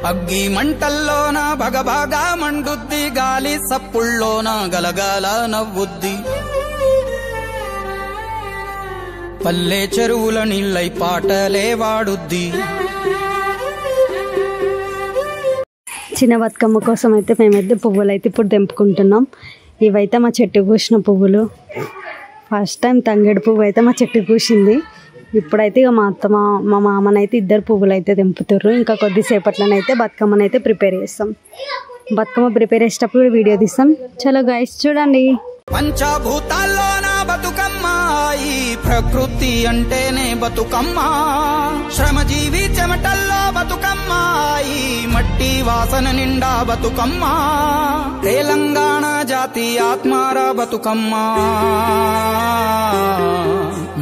అగ్గి మంటల్లోన భగభగా మండుద్ది, గాలి సప్పుల్లోన గలగాల నవ్వుద్ది. పల్లె చెరువుల నీళ్ళై పాటలే వాడుద్ది. చిన్న బతుకమ్మ కోసం అయితే మేమైతే పువ్వులు అయితే ఇప్పుడు తెంపుకుంటున్నాం. ఇవైతే మా చెట్టు పూసిన పువ్వులు. ఫస్ట్ టైం తంగేడు పువ్వు అయితే మా చెట్టు పూసింది. ఇప్పుడైతే ఇక మా అత్తమ్మ మా మామనైతే ఇద్దరు పువ్వులు అయితే తెంపుతారు. ఇంకా కొద్దిసేపట్లోనైతే బతుకమ్మనైతే ప్రిపేర్ చేస్తాం. బతుకమ్మ ప్రిపేర్ చేసేటప్పుడు వీడియో తీస్తాం. చలో గైస్ చూడండి. పంచభూతాల్లోన బతుకమ్మ, ఈ ప్రకృతి అంటేనే బతుకమ్మ. శ్రమజీవి చెమటల్లో బతుకమ్మ, ఈ మట్టి వాసన నిండా బతుకమ్మ. తెలంగాణ జాతి ఆత్మార బతుకమ్మ,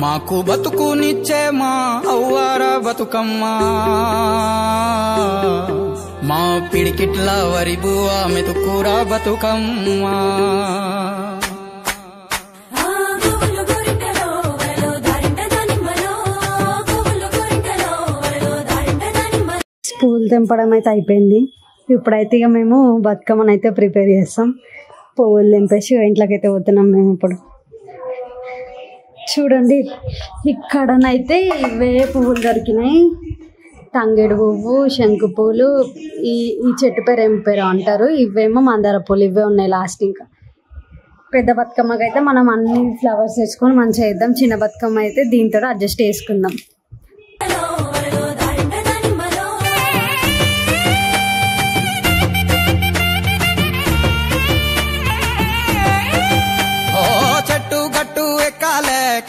మాకు బతుకునిచ్చే మా అవ్వార బతుకమ్మ. మా పిడికిట్ల వరిబువ మెతుకుర బతుకమ్మ. పువ్వులు తెంపడం అయితే అయిపోయింది. ఇప్పుడైతే ఇక మేము బతుకమ్మను అయితే ప్రిపేర్ చేస్తాం. పువ్వులు తెంపేసి ఇంట్లోకి అయితే పోతున్నాం మేము. ఇప్పుడు చూడండి, ఇక్కడనైతే ఇవే పువ్వులు దొరికినాయి. తంగేడు పువ్వు, శంకు పువ్వులు, ఈ చెట్టు పేరు ఏం పేరు అంటారు. ఇవేమో మందార పూలు. ఇవే ఉన్నాయి లాస్ట్. ఇంకా పెద్ద బతుకమ్మకి అయితే మనం అన్ని ఫ్లవర్స్ తెచ్చుకొని మంచిగా వేద్దాం. చిన్న బతుకమ్మ అయితే దీంతో అడ్జస్ట్ చేసుకుందాం.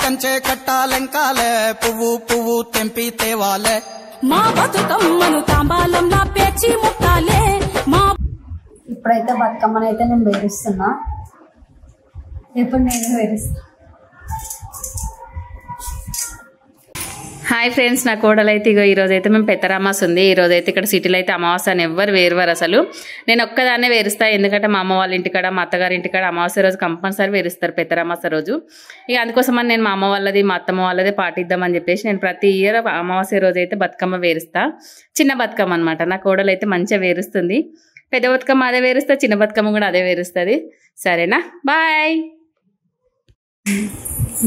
కంచె కట్టాలెంకాలే, పువ్వు పువ్వు తెంపి తేవాలే. మా బతుకమ్మను తాంబాలంలా పేర్చి ముట్టాలే. ఇప్పుడైతే బతుకమ్మను అయితే నేను వేరుస్తున్నా. ఎప్పుడు నేను వేరుస్తా. హాయ్ ఫ్రెండ్స్, నా కోడలు అయితే ఇగో ఈరోజు అయితే మేము పెద్దరామాస్ ఉంది. ఈరోజు అయితే ఇక్కడ సిటీలో అయితే అమావాస్య అని ఎవ్వరు వేరువారు. అసలు నేను ఒక్కదాన్నే వేరుస్తా. ఎందుకంటే మా అమ్మ వాళ్ళ ఇంటికాడ, మా అత్తగారి ఇంటికాడ అమావాస్య రోజు కంపల్సరీ వేరుస్తారు పెద్దరామాస రోజు. ఇక అందుకోసమని నేను మా అమ్మ వాళ్ళది మా అత్తమ్మ వాళ్ళదే పాటిద్దామని చెప్పేసి నేను ప్రతి ఇయర్ అమావాస్య రోజు అయితే బతుకమ్మ వేరుస్తా. చిన్న బతుకమ్మ అనమాట. నా కోడలు అయితే మంచిగా వేరుస్తుంది. పెద్ద బతుకమ్మ అదే వేరుస్తా, చిన్న బతుకమ్మ కూడా అదే వేరుస్తుంది. సరేనా, బాయ్.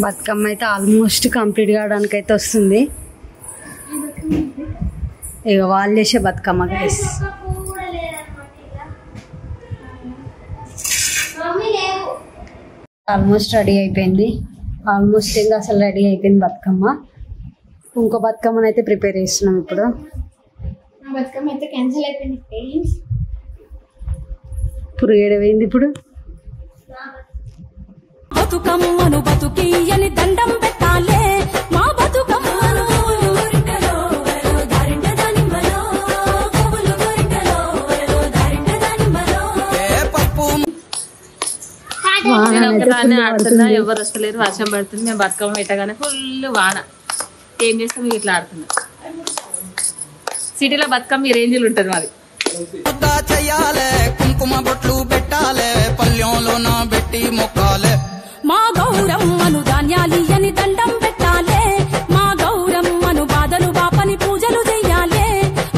బతుకమ్మ అయితే ఆల్మోస్ట్ కంప్లీట్ కావడానికి అయితే వస్తుంది. ఇక వాళ్ళు చేసే బతుకమ్మ గైస్. ఆల్మోస్ట్ రెడీ అయిపోయింది. ఆల్మోస్ట్ ఇంకా అసలు రెడీ అయిపోయింది బతుకమ్మ. ఇంకో బతుకమ్మను అయితే ప్రిపేర్ చేస్తున్నాం ఇప్పుడు. బతుకమ్మ అయితే క్యాన్సిల్ అయిపోయింది. పురుగేడమైంది ఇప్పుడు. బతుకమ్మను బతుకియని దండం పెట్టాలే. మా బతుకమ్మను నేను ఒక్కదాన్ని ఆడుతున్నా, ఎవరు వస్తలేరు, వర్షం పడుతుంది. మేము బతుకమ్మ పెట్టగానే ఫుల్ వాన. ఏం చేస్తాం, ఇట్లా ఆడుతున్నా. సిటీలో బతుకమ్మ ఈ రేంజ్లు ఉంటుంది మాది. చెయ్యాలే, కుంకుమ బొట్లు పెట్టాలే, పల్లెంలో నా పెట్టి మొక్కాలే. మా గౌరమ్మను ధాన్యాలియని దండం పెట్టాలే. మా గౌరమ్మను బాధలు బాపని పూజలు చెయ్యాలే.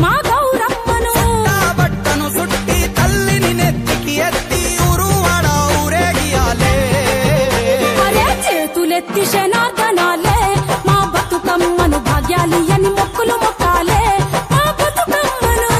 మా గౌరమ్మను బట్టను సుట్టి తల్లిని నెత్తికి ఎత్తి ఊరువాడ ఊరేగియాలే. అరే చేతులెత్తి శనార్దనాలే. మా బతుకమ్మను భాగ్యాలియని మొక్కులు మొక్కాలే. మా బతుకమ్మను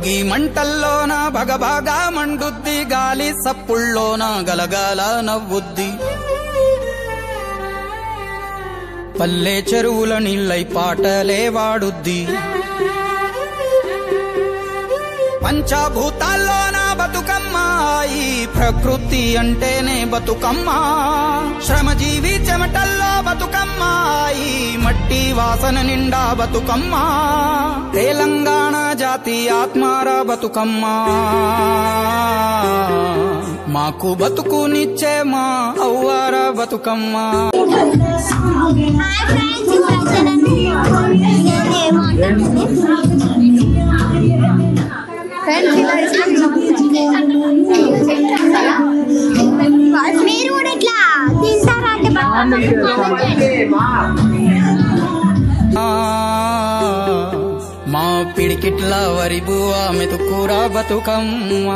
భోగి మంటల్లోన భగభగా మండుద్ది, గాలి సప్పుల్లోన గలగాల నవ్వుద్ది. పల్లె చెరువుల నీళ్ళై పాటలే వాడుద్ది. పంచభూతాల్లోన బతుకమ్మ, ఈ ప్రకృతి అంటేనే బతుకమ్మ. శ్రమజీవి చెమటల్లో బతుకమ్మ, ఈ మట్టి వాసన నిండా బతుకమ్మ. తెలంగాణ జాతి ఆత్మార బతుకమ్మ, మాకు బతుకునిచ్చే మా అవ్వార బతుకమ్మ. మీరు కూడా ఇట్లా తింటారా అంటే మా పిడికిట్ల వరి బువ్వ మెతుకురా బతుకమ్మ.